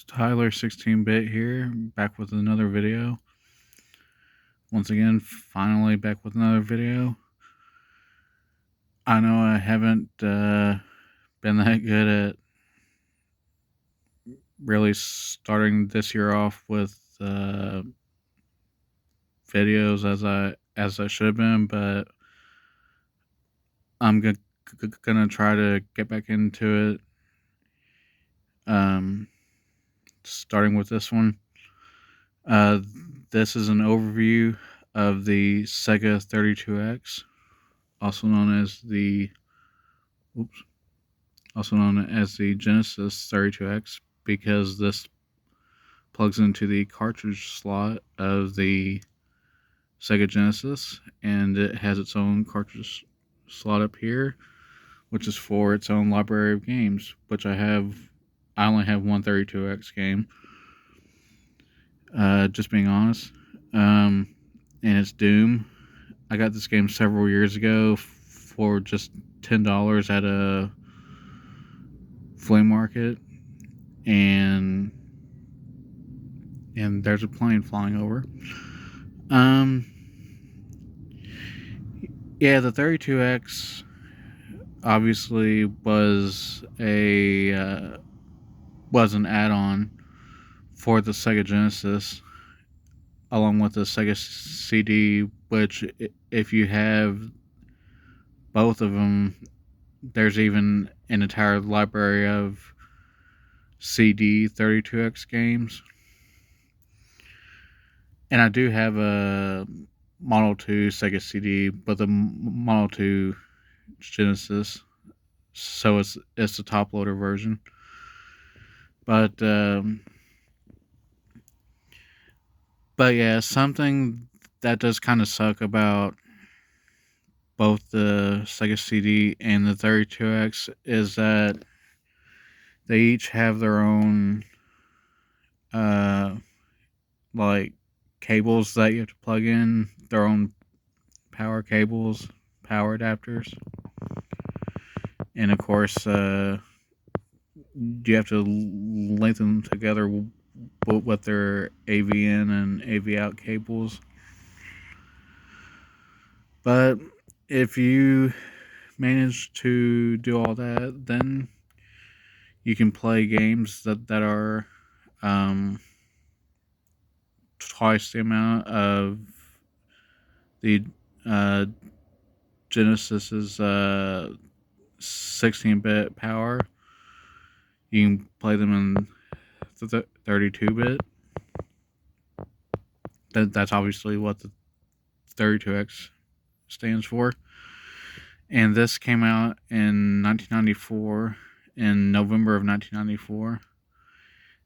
Tyler 16-bit here, back with another video. Once again, finally back with another video. I know I haven't been that good at really starting this year off with videos as I should have been, but I'm gonna try to get back into it. Starting with this one. Uh, this is an overview of the Sega 32X, also known as the oops, also known as the Genesis 32X, because this plugs into the cartridge slot of the Sega Genesis, and it has its own cartridge slot up here, which is for its own library of games, which I only have one 32X game, just being honest, and it's Doom. I got this game several years ago for just $10 at a flea market, and there's a plane flying over. Yeah, the 32X obviously was an add-on for the Sega Genesis, along with the Sega CD. Which, if you have both of them, there's even an entire library of CD 32X games. And I do have a Model 2 Sega CD, but the Model 2 Genesis, so it's the top loader version. But yeah, something that does kind of suck about both the Sega CD and the 32X is that they each have their own like cables that you have to plug in, their own power cables, power adapters, and of course you have to link them together with their AV in and AV out cables. But if you manage to do all that, then you can play games that are twice the amount of the Genesis's 16-bit power. You can play them in 32-bit. That's obviously what the 32X stands for. And this came out in 1994, in November of 1994,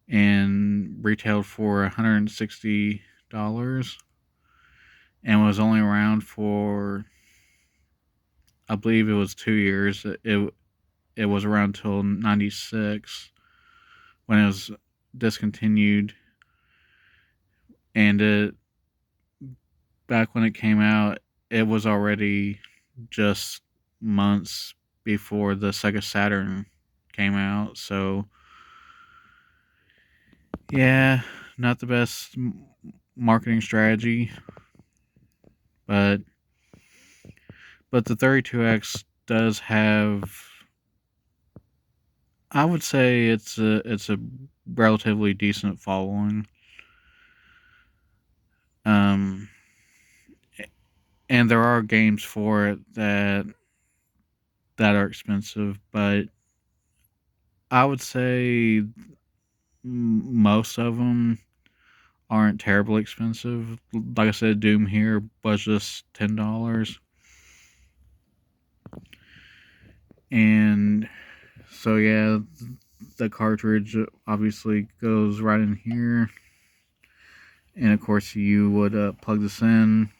and retailed for $160, and was only around for, I believe it was 2 years. It was around till 96 when it was discontinued, and back when it came out, it was already just months before the Sega Saturn came out. So yeah, not the best marketing strategy, but the 32X does have, I would say it's a relatively decent following. And there are games for it that are expensive, but I would say most of them aren't terribly expensive. Like I said, Doom here was just $10, and so yeah, the cartridge obviously goes right in here, and of course you would plug this in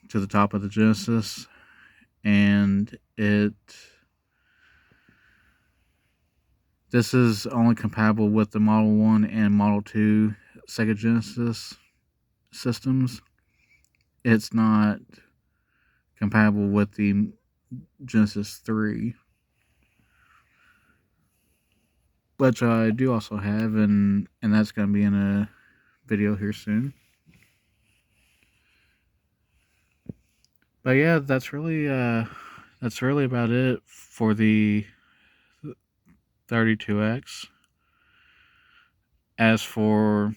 to the top of the Genesis, and this is only compatible with the Model 1 and Model 2 Sega Genesis systems. It's not compatible with the Genesis 3. which I do also have, and that's going to be in a video here soon. But yeah, that's really about it for the 32X. As for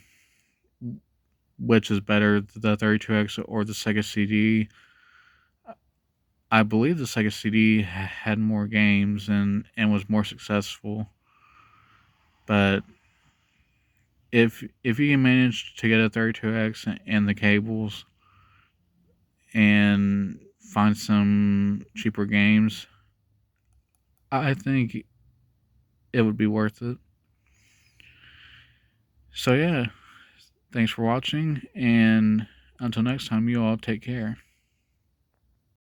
which is better, the 32X or the Sega CD, I believe the Sega CD had more games and was more successful. But if you can manage to get a 32X and the cables and find some cheaper games, I think it would be worth it. So yeah, thanks for watching, and until next time, you all take care.